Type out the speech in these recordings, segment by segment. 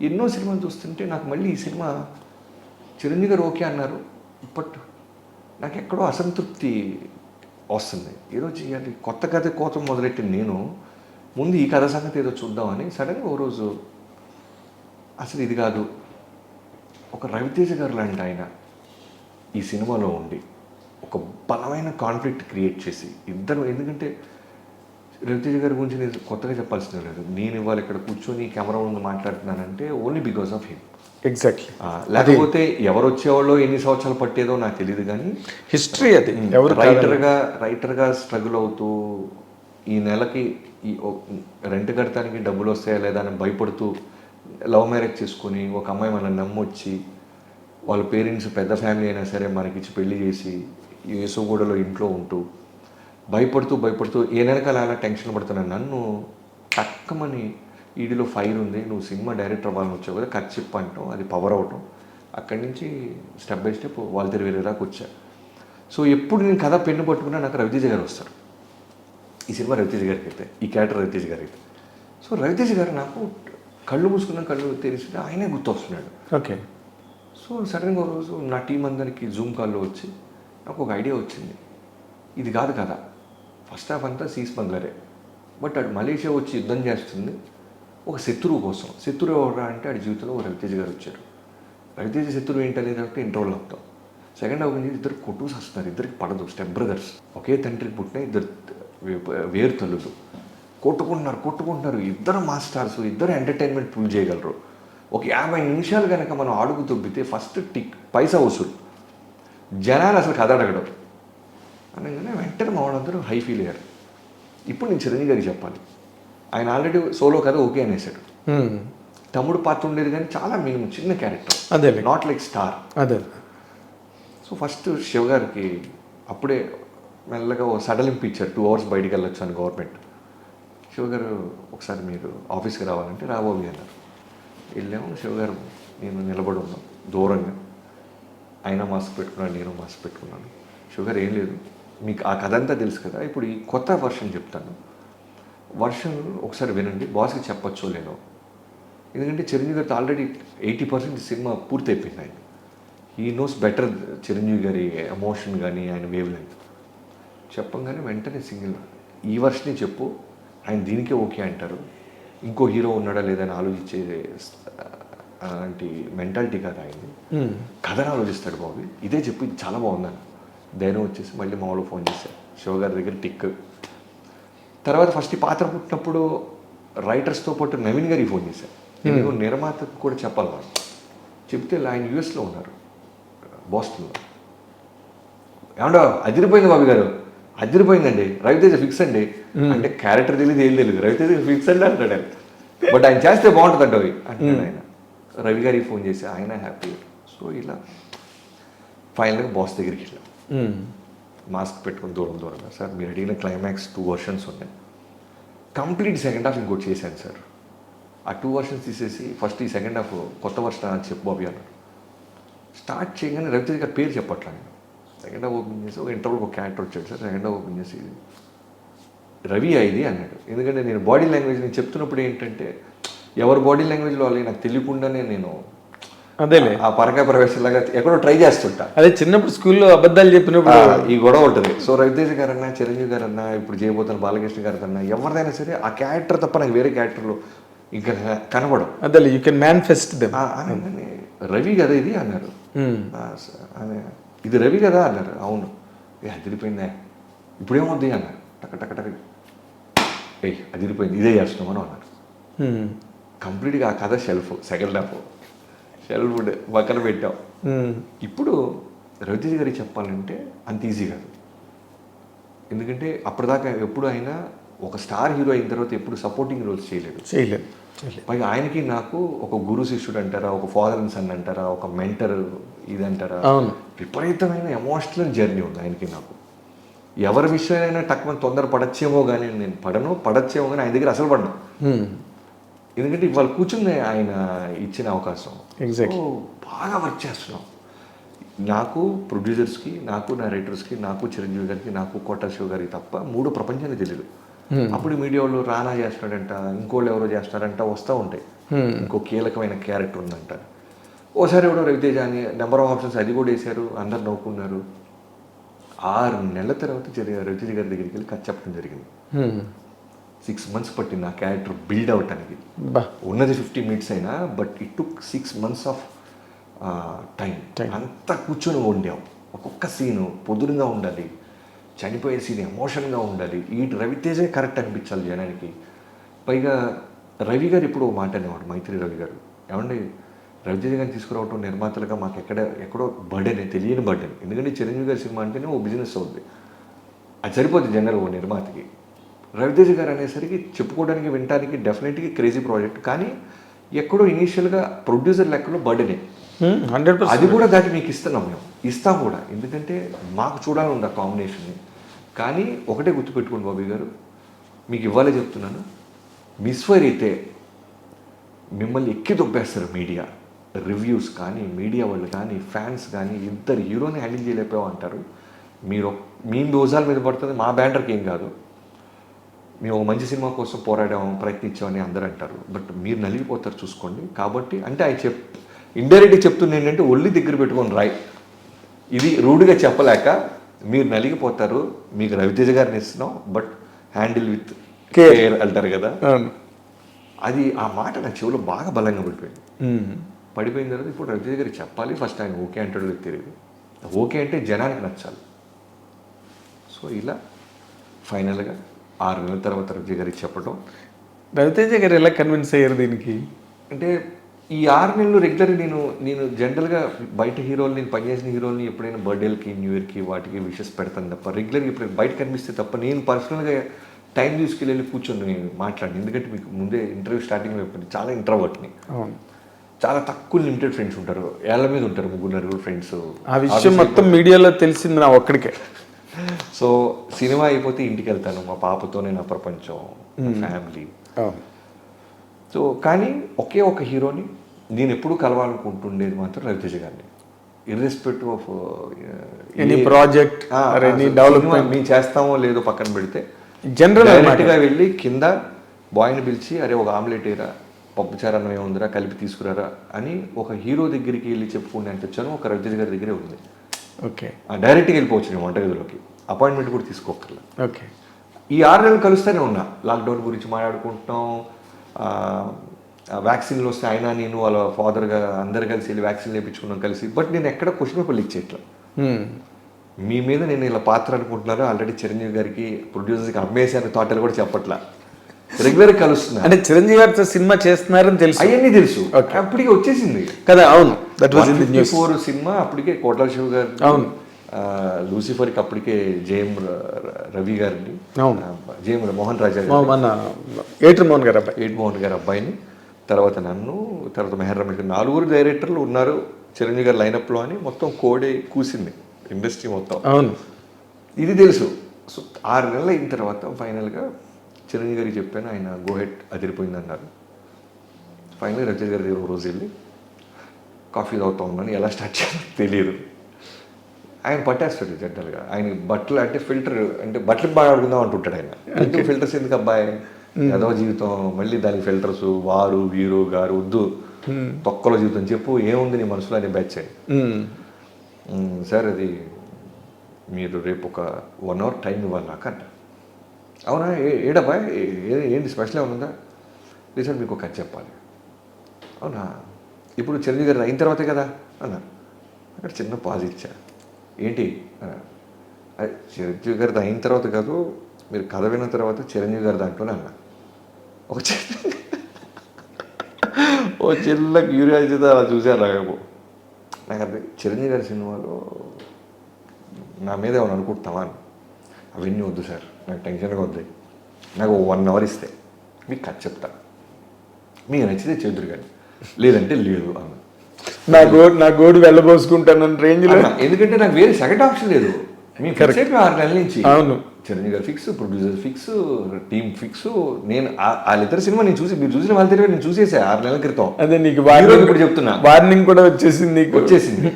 ఎన్నో సినిమాలు చూస్తుంటే నాకు మళ్ళీ ఈ సినిమా చిరంజీవి గారు ఓకే అన్నారు, బట్ నాకు ఎక్కడో అసంతృప్తి వస్తుంది. ఏదో చేయాలి, కొత్త కథ కోసం మొదలెట్టిన నేను ముందు ఈ కథ సంగతి ఏదో చూద్దామని సడన్గా ఓ రోజు అసలు ఇది కాదు, ఒక రవితేజ గారు లాంటి ఆయన ఈ సినిమాలో ఉండి ఒక బలమైన కాన్ఫ్లిక్ట్ క్రియేట్ చేసి ఇద్దరు, ఎందుకంటే రవితేజ గారి గురించి నేను కొత్తగా చెప్పాల్సిన లేదు. నేను ఇవాళ ఇక్కడ కూర్చొని కెమెరా ముందు మాట్లాడుతున్నానంటే only because of him. Exactly. లేకపోతే ఎవరు వచ్చేవాళ్ళో ఎన్ని సంవత్సరాలు పట్టేదో నాకు తెలియదు, కానీ హిస్టరీ అది. ఎవరు రైటర్గా స్ట్రగుల్ అవుతూ ఈ నెలకి ఈ రెంట్ కడతానికి డబ్బులు వస్తాయా లేదా అని భయపడుతూ లవ్ మ్యారేజ్ చేసుకొని ఒక అమ్మాయి మనల్ని నమ్మొచ్చి వాళ్ళ పేరెంట్స్ పెద్ద ఫ్యామిలీ అయినా సరే మనకిచ్చి పెళ్లి చేసి యేసుగూడలో ఇంట్లో ఉంటూ భయపడుతూ ఏ నెలకాల అలా టెన్షన్ పడుతున్నాను. నన్ను టక్కమని ఈడిలో ఫైర్ ఉంది, నువ్వు సినిమా డైరెక్టర్ అవ్వాలని వచ్చావు కదా, కట్ చెప్పు అంటాం, అది పవర్ అవటం. అక్కడి నుంచి స్టెప్ బై స్టెప్ వాళ్ళ వేరే దాకా వచ్చా. సో ఎప్పుడు నేను కథ పెన్ను పట్టుకున్నా నాకు రవితేజ గారు వస్తారు. ఈ సినిమా రవితేజ గారికి అయితే, ఈ క్యారెక్టర్ రవితేజ గారికి అయితే. సో రవితేజ గారు నాకు కళ్ళు మూసుకున్న కళ్ళు తెరిచి ఆయనే గుర్తొస్తున్నాడు. ఓకే. సో సడన్గా ఒక రోజు నా టీం అందరికి జూమ్ కాల్లో వచ్చి నాకు ఒక ఐడియా వచ్చింది. ఇది కాదు కదా, ఫస్ట్ హాఫ్ అంతా సీ స్మగ్లరే, బట్ అటు మలేషియా వచ్చి యుద్ధం చేస్తుంది ఒక శత్రువు కోసం. శత్రువు ఎవరా అంటే ఆడి జీవితంలో ఒక రవితేజ గారు వచ్చారు. రవితేజ శత్రువు ఏంటనేది అంటే ఇంటర్వల్ అవుతాం. సెకండ్ హాఫ్ నుంచి ఇద్దరు కొట్టుకు వస్తున్నారు, ఇద్దరికి పడదు, స్టెప్ బ్రదర్స్, ఒకే తండ్రికి పుట్టిన ఇద్దరు వేరు తల్లులు కొట్టుకుంటున్నారు. ఇద్దరు మాస్టర్స్, ఇద్దరు ఎంటర్టైన్మెంట్ పుల్ చేయగలరు. ఒక 50 నిమిషాలు కనుక మనం అడుగు తొబ్బితే ఫస్ట్ పైసా వసూలు, జనాలు అసలు కథ అడగడం అనగానే వెంటనే మా వాళ్ళందరూ హై ఫీల్ అయ్యారు. ఇప్పుడు నేను చిరంజీవి గారికి చెప్పాలి, ఆయన ఆల్రెడీ సోలో కథ ఓకే అనేసాడు. తమ్ముడు పాత్ర ఉండేది కానీ చాలా మినిమం చిన్న క్యారెక్టర్, అదే నాట్ లైక్ స్టార్. అదే. సో ఫస్ట్ శివ గారికి అప్పుడే మెల్లగా ఓ సడలింపు ఇచ్చారు, 2 hours బయటికి వెళ్ళొచ్చు అని గవర్నమెంట్. శివ గారు ఒకసారి మీరు ఆఫీస్కి రావాలంటే రాబోవి అన్నారు. వెళ్ళాము. శివ గారు నేను నిలబడి ఉన్నాం దూరంగా, ఆయన మాస్క్ పెట్టుకున్నాను, నేను మాస్క్ పెట్టుకున్నాను. శివ గారు ఏం లేదు, మీకు ఆ కథ అంతా తెలుసు కదా, ఇప్పుడు ఈ కొత్త వర్షన్ చెప్తాను, వర్షన్ ఒకసారి వినండి, బాస్కి చెప్పచ్చో లేదో. ఎందుకంటే చిరంజీవి గారితో ఆల్రెడీ 80% సినిమా పూర్తి అయిపోయింది. ఆయన ఈ నోస్ బెటర్ చిరంజీవి గారి ఎమోషన్ కానీ ఆయన వేవ్ లెంత్. చెప్పంగానే వెంటనే సింగిల్ ఈ వర్షనే చెప్పు, ఆయన దీనికే ఓకే అంటారు, ఇంకో హీరో ఉన్నాడా లేదని ఆలోచించే అలాంటి మెంటాలిటీ కాదు ఆయనది, కథను ఆలోచిస్తాడు బాబు, ఇదే చెప్పు, ఇది చాలా బాగుందని. ధైర్యం వచ్చేసి మళ్ళీ మా వాళ్ళు ఫోన్ చేశారు, శివ గారి దగ్గర టిక్. తర్వాత ఫస్ట్ ఈ పాత్ర పుట్టినప్పుడు రైటర్స్తో పాటు నవీన్ గారికి ఫోన్ చేశారు. నేను నిర్మాతకు కూడా చెప్పాలి వాళ్ళు, చెప్తే ఆయన యూఎస్లో ఉన్నారు, బోస్టన్లో. ఏమండో అదిరిపోయింది బాబు గారు, అదిరిపోయిందండి, రవితేజ ఫిక్స్ అండి అంటే క్యారెక్టర్ తెలియదు ఏం తెలియదు, రవితేజ ఫిక్స్ అండి అంటాడు ఆయన, బట్ ఆయన చేస్తే బాగుంటుందంట అవి అంటాడు ఆయన. రవి గారికి ఫోన్ చేసి ఆయన హ్యాపీ. సో ఇలా ఫైనల్గా బాస్ దగ్గరికి వెళ్ళాం, మాస్క్ పెట్టుకుని దూరంగా, సార్ మీరు అడిగిన క్లైమాక్స్ 2 versions ఉన్నాయి, కంప్లీట్ సెకండ్ హాఫ్ ఇంకోటి చేశాను సార్, ఆ 2 versions తీసేసి ఫస్ట్ ఈ సెకండ్ హాఫ్ కొత్త వర్షన్ అని చెప్పు బాబు అన్నాడు. స్టార్ట్ చేయగానే రవితేజ గారు పేరు చెప్పట్లా, నేను సెకండ్ హాఫ్ ఓపెన్ చేసి ఒక ఇంటర్వ్యూకి ఒక క్యారెక్టర్ వచ్చాడు సార్, సెకండ్ హాఫ్ ఓపెన్ చేసి రవి ఇది అన్నాడు. ఎందుకంటే నేను బాడీ లాంగ్వేజ్ నేను చెప్తున్నప్పుడు ఏంటంటే ఎవరు బాడీ లాంగ్వేజ్లో వాళ్ళకి నాకు తెలియకుండానే నేను అదేలే ఆ పరకాయ ప్రవేశంలాగా ఎక్కడో ట్రై చేస్తుంటా. అదే చిన్నప్పుడు స్కూల్లో అబద్ధాలు చెప్పినప్పుడు ఈ గొడవ ఉంటుంది. సో రవితేజ గారన్నా, చిరంజీవి గారన్నా, ఇప్పుడు చేయబోతున్న బాలకృష్ణ గారికన్నా ఎవరిదైనా సరే ఆ క్యారెక్టర్ తప్ప నాకు వేరే క్యారెక్టర్లు ఇంకా కనబడం. అదే you can manifest them. Ravi కదా ఇది అన్నారు, ఇది రవి కదా అన్నారు. అవును, అదిరిపోయిందే, ఇప్పుడేమవుద్ది అన్నారు. టక అదిరిపోయింది, ఇదే చేస్తున్నామని అన్నారు. కంప్లీట్గా ఆ కథ షెల్ఫ్, సెకండ్ హాఫ్ షెల్ఫ్ పక్కన పెట్టాం. ఇప్పుడు రవితేజ గారికి చెప్పాలంటే అంత ఈజీ కాదు, ఎందుకంటే అప్పటిదాకా ఎప్పుడు అయినా ఒక స్టార్ హీరో అయిన తర్వాత ఎప్పుడు సపోర్టింగ్ రోల్స్ చేయలేదు. పైగా ఆయనకి నాకు ఒక గురు శిష్యుడు అంటారా, ఒక ఫాదర్ అండ్ సన్ అంటారా, ఒక మెంటర్ ఇది అంటారా, విపరీతమైన ఎమోషనల్ జర్నీ ఉంది ఆయనకి నాకు. ఎవరి విషయమైనా తక్కువ తొందర పడచ్చేమో కానీ నేను పడచ్చేమో కానీ ఆయన దగ్గర అసలు పడను. ఎందుకంటే ఇవాళ కూర్చుంది ఆయన ఇచ్చిన అవకాశం, బాగా వర్క్ చేస్తున్నాం. నాకు ప్రొడ్యూసర్స్కి, నాకు నా రైటర్స్కి, నాకు చిరంజీవి గారికి, నాకు కోటా శివ గారికి తప్ప 3 ప్రపంచానికి తెలియదు. అప్పుడు మీడియా వాళ్ళు రానా చేస్తాడంట, ఇంకోళ్ళు ఎవరో చేస్తారంట వస్తూ ఉంటాయి. ఇంకో కీలకమైన క్యారెక్టర్ ఉందంట. ఓసారి ఎవడో రవితేజ అని నెంబర్ ఆఫ్ ఆప్షన్స్ అది కూడా వేశారు, అందరు నవ్వుకున్నారు. 6 నెలల తర్వాత రవితేజ గారి దగ్గరికి వెళ్ళి కథ చెప్పడం జరిగింది. 6 months పట్టింది ఆ క్యారెక్టర్ బిల్డ్ అవటానికి. ఉన్నది 50 minutes అయినా but it took 6 months of time. అంతా కూర్చొని వండాం. ఒక్కొక్క సీను పొదురుగా ఉండాలి, చనిపోయే సీన్ ఎమోషన్గా ఉండాలి. ఈ రవితేజే కరెక్ట్ అనిపించాలి జనానికి. పైగా రవి గారు ఇప్పుడు మాట అనేవాడు, మైత్రి రవి గారు, ఏమండి రవితేజ గారిని తీసుకురావటం నిర్మాతలుగా మాకు ఎక్కడో బర్డెన్, తెలియని బర్డెన్. ఎందుకంటే చిరంజీవి గారి సినిమా అంటేనే ఓ బిజినెస్ అవుద్ది, అది సరిపోతుంది జనరల్ ఓ నిర్మాతకి. రవితేజ గారు అనేసరికి చెప్పుకోవడానికి వినడానికి డెఫినెట్గా క్రేజీ ప్రాజెక్ట్, కానీ ఎక్కడో ఇనీషియల్గా ప్రొడ్యూసర్ లెక్కలో బర్డెనే. 100%. అది కూడా దాటి మీకు ఇస్తున్నాం, మేము ఇస్తాం కూడా, ఎందుకంటే మాకు చూడాలని ఉంది ఆ కాంబినేషన్ని. కానీ ఒకటే గుర్తుపెట్టుకోండి బాబీ గారు, మీకు ఇవ్వాలే చెప్తున్నాను, మిస్ఫైర్ అయితే మిమ్మల్ని ఎక్కి దొబ్బేస్తారు మీడియా, రివ్యూస్ కానీ, మీడియా వాళ్ళు కానీ, ఫ్యాన్స్ కానీ. ఇద్దరు హీరోని హ్యాండిల్ చేయలేకపోయావు అంటారు. మీరు మీ భుజాల మీద పడుతుంది, మా బ్యానర్కి ఏం కాదు. మేము ఒక మంచి సినిమా కోసం పోరాడాము, ప్రయత్నించామని అందరూ అంటారు, బట్ మీరు నలిగిపోతారు చూసుకోండి. కాబట్టి అంటే ఆయన ఇండైరెక్ట్గా చెప్తుంది ఏంటంటే, ఒళ్ళి దగ్గర పెట్టుకొని రాయి, ఇది రూడ్గా చెప్పలేక మీరు నలిగిపోతారు, మీకు రవితేజ గారిని ఇస్తున్నాం, బట్ హ్యాండిల్ విత్ కేర్ అంటారు కదా. అది ఆ మాట నా చెవులో బాగా బలంగా పడిపోయింది. పడిపోయిన తర్వాత ఇప్పుడు రవితేజ గారికి చెప్పాలి, ఫస్ట్ ఆయన ఓకే అంటాడు తెలియదు, ఓకే అంటే జనానికి నచ్చాలి. సో ఇలా ఫైనల్గా 6 నెలల తర్వాత రవితేజ గారికి చెప్పడం. రవితేజ గారు ఎలా కన్విన్స్ అయ్యారు దీనికి? అంటే ఈ 6 నెలలు రెగ్యులర్ నేను జనరల్గా బయట హీరోలు, నేను పనిచేసిన హీరోల్ని ఎప్పుడైనా బర్త్డేలకి, న్యూ ఇయర్కి వాటికి విషెస్ పెడతాను తప్ప, రెగ్యులర్గా ఇప్పుడు బయట కనిపిస్తే తప్ప నేను పర్సనల్గా టైం తీసుకెళ్ళి కూర్చొని మాట్లాడి. ఎందుకంటే మీకు ముందే ఇంటర్వ్యూ స్టార్టింగ్లో చెప్పండి, చాలా ఇంట్రోవర్ట్ని, చాలా తక్కువ లిమిటెడ్ ఫ్రెండ్స్ ఉంటారు, ఏళ్ళ మీద ఉంటారు, 3-4 ఫ్రెండ్స్. ఆ విషయం మొత్తం మీడియాలో తెలిసింది నా ఒక్కడికే. సో సినిమా అయిపోతే ఇంటికి వెళ్తాను, మా పాపతోనే నా ప్రపంచం, ఫ్యామిలీ. సో కానీ ఒకే ఒక హీరోని నేను ఎప్పుడూ కలవాలనుకుంటుండేది మాత్రం రవితేజ గారిని, irrespective of any project, any development మేము చేస్తామో లేదో పక్కన పెడితే, జనరల్ డైరెక్ట్గా వెళ్ళి కింద బాయ్ని పిలిచి, అరే ఒక ఆమ్లెట్ ఏరా, పప్పుచారు అన్నం ఏముందిరా, కలిపి తీసుకురారా అని ఒక హీరో దగ్గరికి వెళ్ళి చెప్పుకుని అంటే వచ్చాను, ఒక రవితేజ గారి దగ్గరే ఉంది. ఓకే, డైరెక్ట్గా వెళ్ళిపోవచ్చు నేను వంటగదిలోకి, అపాయింట్మెంట్ కూడా తీసుకోకర్లా. ఓకే, ఈ 6 నెలలు కలుస్తూనే ఉన్నా, లాక్డౌన్ గురించి మాట్లాడుకుంటున్నాం, వ్యాక్సిన్లు వస్తే ఆయన నేను వాళ్ళ ఫాదర్గా అందరు కలిసి వెళ్ళి వ్యాక్సిన్ వేయించుకున్నాం కలిసి. బట్ నేను ఎక్కడ క్వశ్చన్ పేపర్ లీక్ చేయట్లా, మీ మీద నేను ఇలా పాత్ర అనుకుంటున్నారు, ఆల్రెడీ చిరంజీవి గారికి ప్రొడ్యూసర్కి అమ్మేసాను థాటలు కూడా చెప్పట్లా, రెగ్యులర్గా కలుస్తున్నా. అంటే చిరంజీవి గారితో సినిమా చేస్తున్నారని తెలుసు, అవన్నీ తెలుసు, అప్పటికే వచ్చేసింది కదా. అవును, that was in the news. 4 cinema అప్పటికే కోట్ల శివ గారు, అవును, లూసిఫర్కి అప్పటికే జేఎం రవి గారిని, జేఎం మోహన్ రాజా మన ఏటర్ మోహన్ గారు అబ్బాయి, మోహన్ గారి అబ్బాయిని, తర్వాత నన్ను, తర్వాత మెహర్ రమేష్, 4 డైరెక్టర్లు ఉన్నారు చిరంజీవి గారి లైనప్లో అని మొత్తం కోడే కూసింది ఇండస్ట్రీ మొత్తం. అవును, ఇది తెలుసు. సో 6 నెలలు అయిన తర్వాత ఫైనల్గా చిరంజీవి గారికి చెప్పాను, ఆయన గోహెడ్ అదిరిపోయింది అన్నారు. ఫైనల్గా రవితేజ గారి దగ్గర రోజు వెళ్ళి కాఫీ తాగుతూ ఉన్నాను, ఎలా స్టార్ట్ చేయాలో తెలియదు. ఆయన పట్టేస్తాడు జనరల్గా, ఆయన బట్టలు అంటే ఫిల్టర్, అంటే బట్టలు బాగా ఆడుకుందాం అంటుంటాడు ఆయన. ఎందుకు ఫిల్టర్స్ ఎందుకు అబ్బాయి, ఏదో జీవితం, మళ్ళీ దానికి ఫిల్టర్స్, వారు వీరు గారు వద్దు, తొక్కలో జీవితం చెప్పు, ఏముంది నీ మనసులో అని బ్యాచ్ అయ్యి. సార్ అది మీరు రేపు ఒక 1 hour టైం ఇవ్వాలి నాకు అంట. అవునా, ఏడబ్బా ఏంటి స్పెషల్ ఏమన్నా? లేదు సార్ మీకు ఒక కథ చెప్పాలి. అవునా, ఇప్పుడు చిరంజీవి గారు అయిన తర్వాతే కదా అన్నారు. అక్కడ చిన్న పాజ్ ఇచ్చా, ఏంటి చిరంజీవి గారిది అయిన తర్వాత కాదు, మీరు కథ విన్న తర్వాత చిరంజీవి గారి దాంట్లోనే అన్నా. ఓ చిన్న క్యూరియాసిటీతో అలా చూశాను. నాకు అది చిరంజీవి గారి సినిమాలో నా మీద ఏమైనా అనుకుంటావా అని. అవన్నీ వద్దు సార్, నాకు టెన్షన్గా వద్దు, నాకు 1 hour ఇస్తే మీకు కథ చెప్తా, మీకు నచ్చితే చేదురు కానీ లేదంటే లేదు అన్న. నా గోడు వెళ్ళబోసుకుంటాను రేంజ్లో, ఎందుకంటే నాకు వేరే సెకండ్ ఆప్షన్ లేదు. మీ ఫిక్స్ అయిపోయి 6 నెలల నుంచి. అవును, చిరంజీవి గారు fix, producer fix, team fix. నేను వాళ్ళిద్దరు సినిమా నేను చూసి, మీరు చూసిన వాళ్ళ తెలివి నేను చూసేసా 6 నెలల క్రితం. అదే నీకు ఇప్పుడు చెప్తున్నా, వార్నింగ్ కూడా వచ్చేసింది.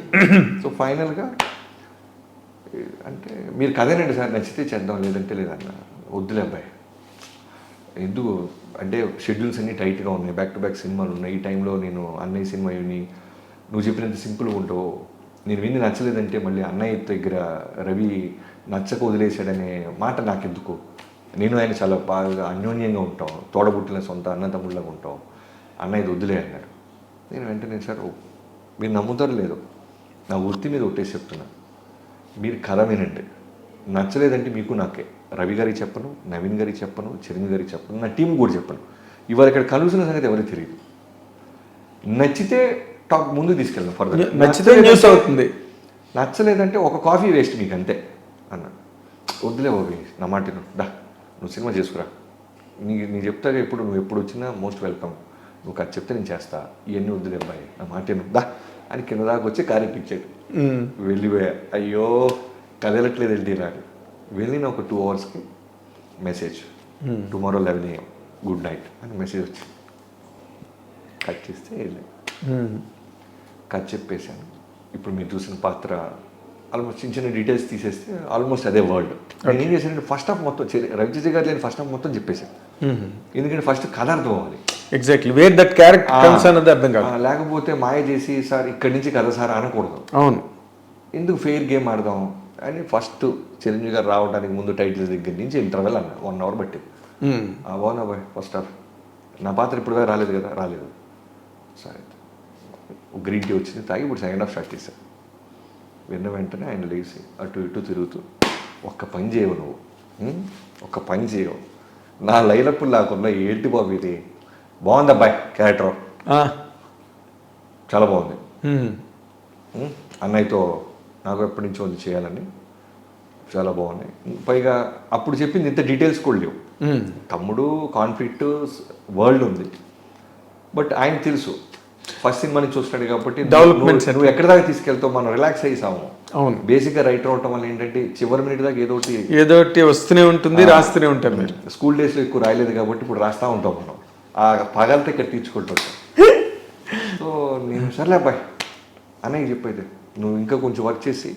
సో ఫైనల్గా అంటే మీరు కథేనండి సార్, నచ్చితే చేద్దాం లేదంటే లేదన్న. వద్దులే అబ్బాయి, ఎందుకు అంటే షెడ్యూల్స్ అన్నీ టైట్గా ఉన్నాయి, బ్యాక్ టు బ్యాక్ సినిమాలు ఉన్నాయి, ఈ టైంలో నేను అన్నయ్య సినిమా విని నువ్వు చెప్పినంత సింపుల్గా ఉంటావు, నేను విని నచ్చలేదంటే మళ్ళీ అన్నయ్య దగ్గర రవి నచ్చక వదిలేశాడనే మాట నాకెందుకు, నేను ఆయన చాలా బాగా అన్యోన్యంగా ఉంటాం, తోడబుట్టిన సొంత అన్నతమ్ముళ్ళగా ఉంటాం, అన్నయ్యది వదిలే అన్నాడు. నేను వెంటనే సార్ మీరు నమ్ముతారు లేదు, నా వృత్తి మీద ఒట్టేసి చెప్తున్నా, మీరు కథ వినండి, నచ్చలేదంటే మీకు నాకే, రవి గారికి చెప్పను, నవీన్ గారికి చెప్పను, చిరంజీవి గారికి చెప్పను, నా టీం కూడా చెప్పను, ఇవాళ ఇక్కడ కలుసిన సంగతి ఎవరికి తెలియదు, నచ్చితే టాప్ ముందు తీసుకెళ్ళను ఫర్దర్, నచ్చితే న్యూస్ అవుతుంది, నచ్చలేదంటే ఒక కాఫీ వేస్ట్ మీకు అంతే అన్న. వద్దులే బాబు నా మాట విను, డా నువ్వు సినిమా చేసుకురా, నీ చెప్తాగా ఎప్పుడు నువ్వు ఎప్పుడు వచ్చినా మోస్ట్ వెల్కమ్, నువ్వు కథ చెప్తే నేను చేస్తా, ఇవన్నీ వద్దులే అబ్బాయి నా మాట విను, దా అని కింద దాకా వచ్చి కారు ఎక్కించాడు. వెళ్ళిపోయా, అయ్యో కదలట్లేదు వెళ్ళి నాకు, వెళ్ళిన ఒక 2 అవర్స్కి message, tomorrow 11 AM good night అని మెసేజ్ వచ్చింది. కట్ చేస్తే వెళ్ళాను, కట్ చెప్పేశాను. ఇప్పుడు మీరు చూసిన పాత్ర ఆల్మోస్ట్ చిన్న చిన్న డీటెయిల్స్ తీసేస్తే ఆల్మోస్ట్ అదే వరల్డ్. నేను ఏం చేశానంటే ఫస్ట్ హాఫ్ మొత్తం రవితేజ గారు లేని ఫస్ట్ హాఫ్ మొత్తం చెప్పేశాను, ఎందుకంటే ఫస్ట్ కథ అర్థం అవ్వాలి, exactly where that character comes అన్నది అర్థం కాదు. లేకపోతే మాయ చేసి సార్ ఇక్కడి నుంచి కథ సార్ అనకూడదు, అవును, ఎందుకు ఫెయిర్ గేమ్ ఆడదాం అని ఫస్ట్ చిరంజీవి గారు రావడానికి ముందు టైటిల్స్ దగ్గర నుంచి ఇంటర్వెల్ అన్న 1 అవర్ బట్టి బాగున్నా బాయ్ ఫస్ట్ హాఫ్, నా పాత్ర ఇప్పుడు రాలేదు కదా, రాలేదు సరే గ్రీన్ టీ వచ్చింది తాగి ఇప్పుడు సెకండ్ హాఫ్ స్టార్ట్ చేశాను. విన్న వెంటనే ఆయన లేచి అటు ఇటు తిరుగుతూ ఒక్క పని చేయవు నువ్వు, ఒక్క పని చేయవు, నా లైనప్పుడు నాకున్న ఏంటి బాబు ఇది, బాగుంది అబ్బాయి క్యారెక్టర్ చాలా బాగుంది, అన్నయ్యతో నాకు ఎప్పటి నుంచో ఉంది చేయాలని, చాలా బాగున్నాయి, పైగా అప్పుడు చెప్పింది ఇంత డీటెయిల్స్ కూడా లేవు, తమ్ముడు కాన్ఫ్లిక్ట్ వరల్డ్ ఉంది, బట్ ఆయన తెలుసు ఫస్ట్ సినిమా నుంచి చూస్తున్నాడు కాబట్టి డెవలప్మెంట్స్ నువ్వు ఎక్కడి దాకా తీసుకెళ్తావు, మనం రిలాక్స్ అయ్యాము. అవును, బేసిక్గా రైటర్ అవటం వల్ల ఏంటంటే చివరి మినిట్ దాకా ఏదో ఒకటి వస్తూనే ఉంటుంది, రాస్తూనే ఉంటాం. మీరు స్కూల్ డేస్లో ఎక్కువ రాయలేదు కాబట్టి ఇప్పుడు రాస్తూ ఉంటాం మనం, ఆ పగలతో ఇక్కడ తీర్చుకుంటుంటాం. సో నేను సర్లే అబ్బాయి అన్నయ్య చెప్పైతే నువ్వు ఇంకా కొంచెం వర్క్ చేసి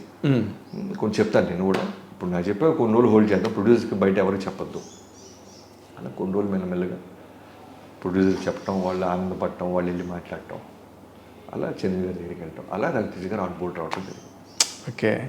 కొంచెం చెప్తాను నేను కూడా, ఇప్పుడు నాకు చెప్పే కొన్ని రోజులు హోల్డ్ చేద్దాం, ప్రొడ్యూసర్కి బయట ఎవరికి చెప్పొద్దు అలా కొన్ని రోజులు మెల్లమెల్లగా ప్రొడ్యూసర్కి చెప్పడం, వాళ్ళు ఆనందపడటం, వాళ్ళు వెళ్ళి మాట్లాడటం, అలా చిరంజీవి గారి దగ్గరికి వెళ్ళటం, అలా రవితేజ గారు ఆన్ బోర్డ్ రావటం జరిగింది. ఓకే.